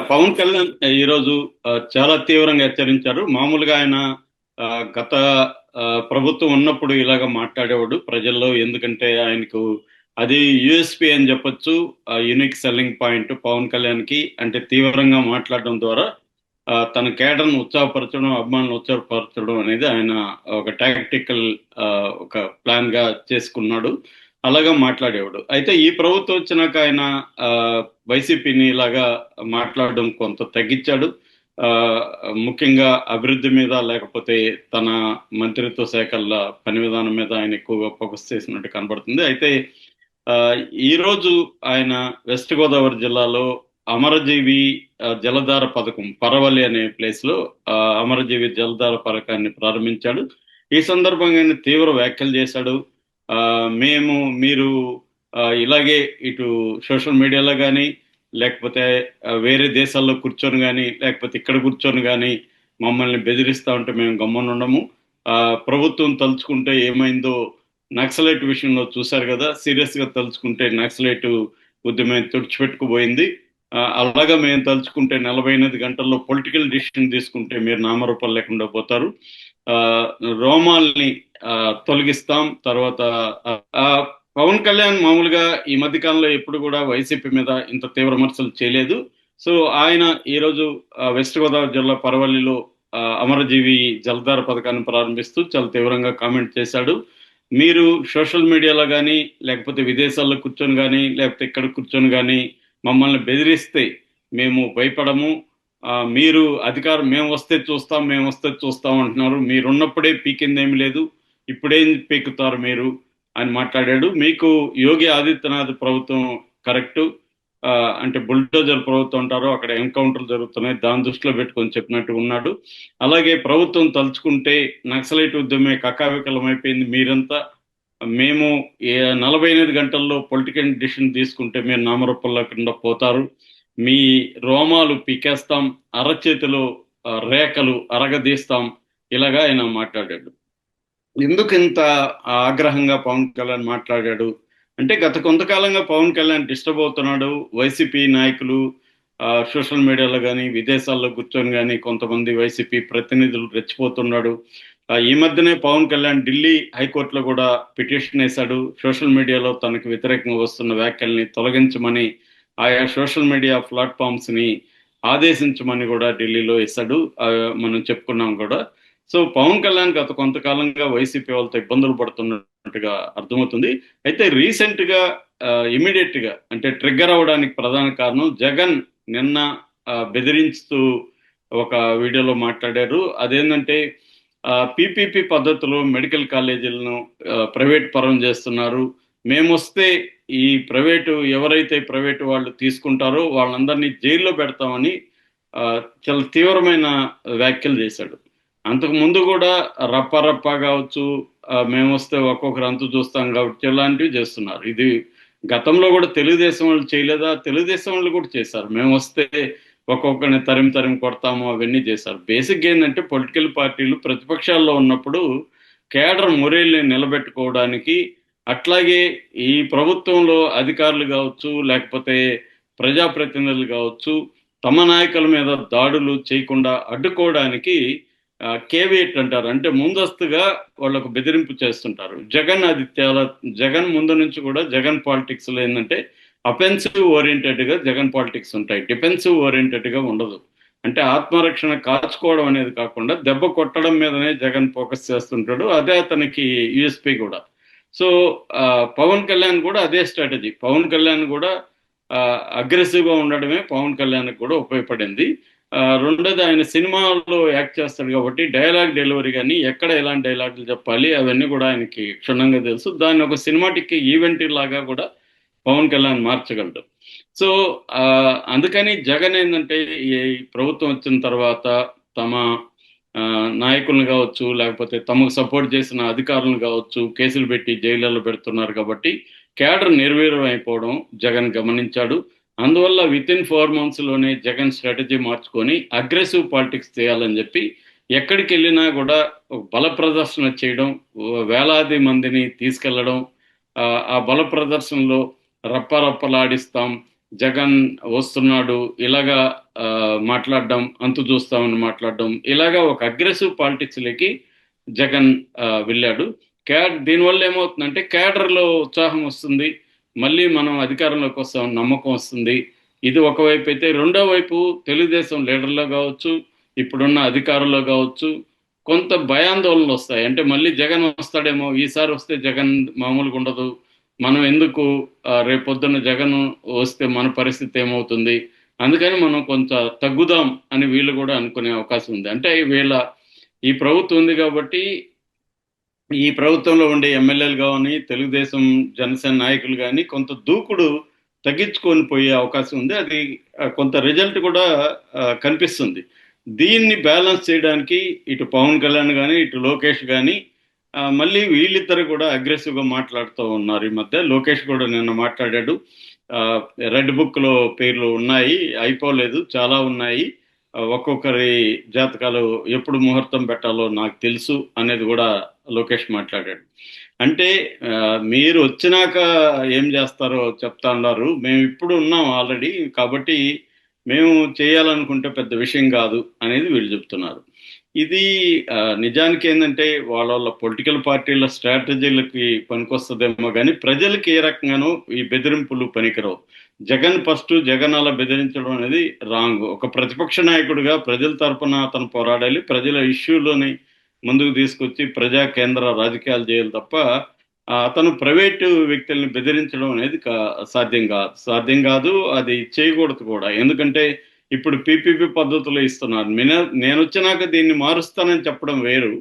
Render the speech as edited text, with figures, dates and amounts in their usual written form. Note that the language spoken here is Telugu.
పవన్ కళ్యాణ్ ఈరోజు చాలా తీవ్రంగా హెచ్చరించారు. మామూలుగా ఆయన ఆ, గత ప్రభుత్వం ఉన్నప్పుడు ఇలాగ మాట్లాడేవాడు ప్రజల్లో. ఎందుకంటే ఆయనకు అది యుఎస్పి అని చెప్పొచ్చు. యూనిక్ సెల్లింగ్ పాయింట్ పవన్ కళ్యాణ్కి. అంటే తీవ్రంగా మాట్లాడడం ద్వారా తన కేడర్ను ఉత్సాహపరచడం, అభిమానులను ఉత్సాహపరచడం అనేది ఆయన ఒక టాక్టికల్ ఒక ప్లాన్ గా చేసుకున్నాడు. అలాగా మాట్లాడేవాడు. అయితే ఈ ప్రభుత్వం వచ్చినాక ఆయన ఆ, వైసీపీని ఇలాగా మాట్లాడడం కొంత తగ్గించాడు. ఆ, ముఖ్యంగా అభివృద్ధి మీద, లేకపోతే తన మంత్రిత్వ శాఖల పని విధానం మీద ఆయన ఎక్కువగా ఫోకస్ చేసినట్టు కనబడుతుంది. అయితే ఆ, ఈరోజు ఆయన వెస్ట్ గోదావరి జిల్లాలో అమరజీవి జలధార పథకం పరవలి అనే ప్లేస్ లో అమరజీవి జలధార పథకాన్ని ప్రారంభించాడు. ఈ సందర్భంగా ఆయన తీవ్ర వ్యాఖ్యలు చేశాడు. ఆ, మేము మీరు ఇలాగే ఇటు సోషల్ మీడియాలో కానీ, లేకపోతే వేరే దేశాల్లో కూర్చొని కానీ, లేకపోతే ఇక్కడ కూర్చొని కానీ మమ్మల్ని బెదిరిస్తా ఉంటే మేము గమ్మున ఉండము. ఆ, ప్రభుత్వం తలుచుకుంటే ఏమైందో నక్సలైట్ విషయంలో చూశారు కదా. సీరియస్ గా తలుచుకుంటే నక్సలైట్ ఉద్యమం తుడిచిపెట్టుకుపోయింది. అలాగా మేము తలుచుకుంటే 48 గంటల్లో పొలిటికల్ డిసిషన్ తీసుకుంటే మీరు నామరూపాలు లేకుండా పోతారు. ఆ, రోమాల్ని తొలగిస్తాం. తర్వాత ఆ, పవన్ కళ్యాణ్ మామూలుగా ఈ మధ్య కాలంలో ఎప్పుడు కూడా వైసీపీ మీద ఇంత తీవ్ర విమర్శలు చేయలేదు. సో ఆయన ఈరోజు వెస్ట్ గోదావరి జిల్లా పరవల్లిలో అమరజీవి జలధార పథకాన్ని ప్రారంభిస్తూ చాలా తీవ్రంగా కామెంట్ చేశాడు. మీరు సోషల్ మీడియాలో కానీ, లేకపోతే విదేశాల్లో కూర్చొని కానీ, లేకపోతే ఇక్కడ కూర్చొని కానీ మమ్మల్ని బెదిరిస్తే మేము భయపడము. మీరు అధికారం మేము వస్తే చూస్తాం, మేము వస్తే చూస్తాం అంటున్నారు. మీరున్నప్పుడే పీకిందేమి లేదు, ఇప్పుడేం పీకుతారు మీరు అని మాట్లాడాడు. మీకు యోగి ఆదిత్యనాథ్ ప్రభుత్వం కరెక్టు. అంటే బుల్డోజర్ ప్రభుత్వం అంటారు, అక్కడ ఎన్కౌంటర్లు జరుగుతున్నాయి, దాని దృష్టిలో పెట్టుకొని చెప్పినట్టు ఉన్నాడు. అలాగే ప్రభుత్వం తలుచుకుంటే నక్సలైట్ ఉద్యమే కకావికలమైపోయింది. మీరంతా మేము 48 గంటల్లో పొలిటికల్ డిసిషన్ తీసుకుంటే మీరు నామరూపంలో కింద పోతారు, మీ రోమాలు పీకేస్తాం, అరచేతిలో రేఖలు అరగదీస్తాం, ఇలాగా ఆయన మాట్లాడాడు. ఎందుకు ఇంత ఆగ్రహంగా పవన్ కళ్యాణ్ మాట్లాడాడు అంటే, గత కొంతకాలంగా పవన్ కళ్యాణ్ డిస్టర్బ్ అవుతున్నాడు. వైసీపీ నాయకులు సోషల్ మీడియాలో కానీ, విదేశాల్లో కూర్చొని కానీ కొంతమంది వైసీపీ ప్రతినిధులు రెచ్చిపోతున్నాడు. ఈ మధ్యనే పవన్ కళ్యాణ్ ఢిల్లీ హైకోర్టులో కూడా పిటిషన్ వేశాడు. సోషల్ మీడియాలో తనకు వ్యతిరేకంగా వస్తున్న వ్యాఖ్యల్ని తొలగించమని, ఆయా సోషల్ మీడియా ప్లాట్ఫామ్స్ ని ఆదేశించమని కూడా ఢిల్లీలో వేశాడు. మనం చెప్పుకున్నాం కూడా. సో పవన్ కళ్యాణ్ గత కొంతకాలంగా వైసీపీ వాళ్ళతో ఇబ్బందులు పడుతున్నట్టుగా అర్థమవుతుంది. అయితే రీసెంట్ గా ఇమీడియట్ గా అంటే ట్రిగ్గర్ అవ్వడానికి ప్రధాన కారణం జగన్ నిన్న బెదిరించుతూ ఒక వీడియోలో మాట్లాడారు. అదేంటంటే పీపీపీ పద్ధతిలో మెడికల్ కాలేజీలను ప్రైవేట్ పరం చేస్తున్నారు. మేమొస్తే ఈ ఎవరైతే ప్రైవేటు వాళ్ళు తీసుకుంటారో వాళ్ళందరినీ జైల్లో పెడతామని చాలా తీవ్రమైన వ్యాఖ్యలు చేశాడు. అంతకు ముందు కూడా రప్ప కావచ్చు, మేము వస్తే ఒక్కొక్కరు అంతు చూస్తాం కాబట్టి ఇలాంటివి చేస్తున్నారు. ఇది గతంలో కూడా తెలుగుదేశం వాళ్ళు చేయలేదా? తెలుగుదేశం వాళ్ళు కూడా చేశారు. మేము వస్తే ఒక్కొక్కరిని తరిమి కొడతాము, అవన్నీ చేశారు. బేసిక్ ఏంటంటే పొలిటికల్ పార్టీలు ప్రతిపక్షాల్లో ఉన్నప్పుడు కేడర్ మొరేల్ని నిలబెట్టుకోవడానికి, అట్లాగే ఈ ప్రభుత్వంలో అధికారులు కావచ్చు, లేకపోతే ప్రజాప్రతినిధులు కావచ్చు, తమ నాయకుల మీద దాడులు చేయకుండా అడ్డుకోవడానికి కేవేట్ అంటారు. అంటే ముందస్తుగా వాళ్ళకు బెదిరింపు చేస్తుంటారు. జగన్ ముందు నుంచి కూడా జగన్ పాలిటిక్స్ లో ఏంటంటే అఫెన్సివ్ ఓరియంటెడ్ గా జగన్ పాలిటిక్స్ ఉంటాయి, డిఫెన్సివ్ ఓరియంటెడ్ గా ఉండదు. అంటే ఆత్మరక్షణ కాచుకోవడం అనేది కాకుండా దెబ్బ కొట్టడం మీదనే జగన్ ఫోకస్ చేస్తుంటాడు. అదే అతనికి యూఎస్పీ కూడా. సో పవన్ కళ్యాణ్ కూడా అదే స్ట్రాటజీ. పవన్ కళ్యాణ్ కూడా అగ్రెసివ్ గా ఉండడమే పవన్ కళ్యాణ్ కూడా ఉపయోగపడింది. రెండోది, ఆయన సినిమాలో యాక్ట్ చేస్తాడు కాబట్టి డైలాగ్ డెలివరీ కానీ ఎక్కడ ఎలాంటి డైలాగులు చెప్పాలి అవన్నీ కూడా ఆయనకి క్షుణ్ణంగా తెలుసు. దాన్ని ఒక సినిమాటిక్ ఈవెంట్ లాగా కూడా పవన్ కళ్యాణ్ మార్చగలడు. సో అందుకని జగన్ ఏంటంటే ఈ ప్రభుత్వం వచ్చిన తర్వాత తమ నాయకులను కావచ్చు, లేకపోతే తమకు సపోర్ట్ చేసిన అధికారులను కావచ్చు కేసులు పెట్టి జైళ్ళలో పెడుతున్నారు కాబట్టి క్యాడర్ నిర్వీర్యం అయిపోవడం జగన్ గమనించాడు. అందువల్ల విత్ ఇన్ 4 months లోనే జగన్ స్ట్రాటజీ మార్చుకొని అగ్రెసివ్ పాలిటిక్స్ చేయాలని చెప్పి ఎక్కడికి వెళ్ళినా కూడా ఒక బల ప్రదర్శన చేయడం, వేలాది మందిని తీసుకెళ్లడం, ఆ బల ప్రదర్శనలో రప్పలాడిస్తాం, జగన్ వస్తున్నాడు ఇలాగా మాట్లాడడం, అంతు చూస్తామని మాట్లాడడం, ఇలాగా ఒక అగ్రెసివ్ పాలిటిక్స్లోకి జగన్ వెళ్ళాడు. దీనివల్ల ఏమవుతుందంటే క్యాడర్లో ఉత్సాహం వస్తుంది, మళ్ళీ మనం అధికారంలోకి వస్తామని నమ్మకం వస్తుంది. ఇది ఒకవైపు అయితే, రెండో వైపు తెలుగుదేశం లీడర్లో కావచ్చు, ఇప్పుడున్న అధికారంలో కావచ్చు, కొంత భయాందోళనలు వస్తాయి. అంటే మళ్ళీ జగన్ వస్తాడేమో, ఈసారి వస్తే జగన్ మామూలుగా ఉండదు, మనం ఎందుకు రేపొద్దున జగన్ వస్తే మన పరిస్థితి ఏమవుతుంది, అందుకని మనం కొంత తగ్గుదాం అని వీళ్ళు కూడా అనుకునే అవకాశం ఉంది. అంటే వీళ్ళ ఈ ప్రభుత్వం ఉంది కాబట్టి, ఈ ప్రభుత్వంలో ఉండే ఎమ్మెల్యేలు కానీ, తెలుగుదేశం జనసేన నాయకులు కానీ కొంత దూకుడు తగ్గించుకొని పోయే అవకాశం ఉంది. అది కొంత రిజల్ట్ కూడా కనిపిస్తుంది. దీన్ని బ్యాలెన్స్ చేయడానికి ఇటు పవన్ కళ్యాణ్ కానీ, ఇటు లోకేష్ కానీ మళ్ళీ వీళ్ళిద్దరు కూడా అగ్రెసివ్గా మాట్లాడుతూ ఉన్నారు. ఈ మధ్య లోకేష్ కూడా నిన్న మాట్లాడాడు. రెడ్ బుక్లో పేర్లు ఉన్నాయి, అయిపోలేదు, చాలా ఉన్నాయి, ఒక్కొక్కరి జాతకాలు ఎప్పుడు ముహూర్తం పెట్టాలో నాకు తెలుసు అనేది కూడా లోకేష్ మాట్లాడాడు. అంటే మీరు వచ్చినాక ఏం చేస్తారో చెప్తా ఉన్నారు, మేము ఇప్పుడు ఉన్నాం ఆల్రెడీ, కాబట్టి మేము చేయాలనుకుంటే పెద్ద విషయం కాదు అనేది వీళ్ళు చెప్తున్నారు. ఇది నిజానికి ఏంటంటే వాళ్ళ వాళ్ళ పొలిటికల్ పార్టీల స్ట్రాటజీలకి పనికొస్తుందేమో కానీ ప్రజలకి ఏ రకంగానూ ఈ బెదిరింపులు పనికిరావు. జగన్ ఫస్ట్ జగన్ అలా బెదిరించడం అనేది రాంగ్. ఒక ప్రతిపక్ష నాయకుడిగా ప్రజల తరపున అతను పోరాడాలి, ప్రజల ఇష్యూలోని ముందుకు తీసుకొచ్చి ప్రజా కేంద్ర రాజకీయాలు చేయాలి తప్ప అతను ప్రైవేటు వ్యక్తుల్ని బెదిరించడం అనేది సాధ్యం కాదు, అది చేయకూడదు కూడా. ఎందుకంటే ఇప్పుడు పీపీపీ పద్ధతిలో ఇస్తున్నారు. నేను వచ్చినాక దీన్ని మారుస్తానని చెప్పడం వేరు,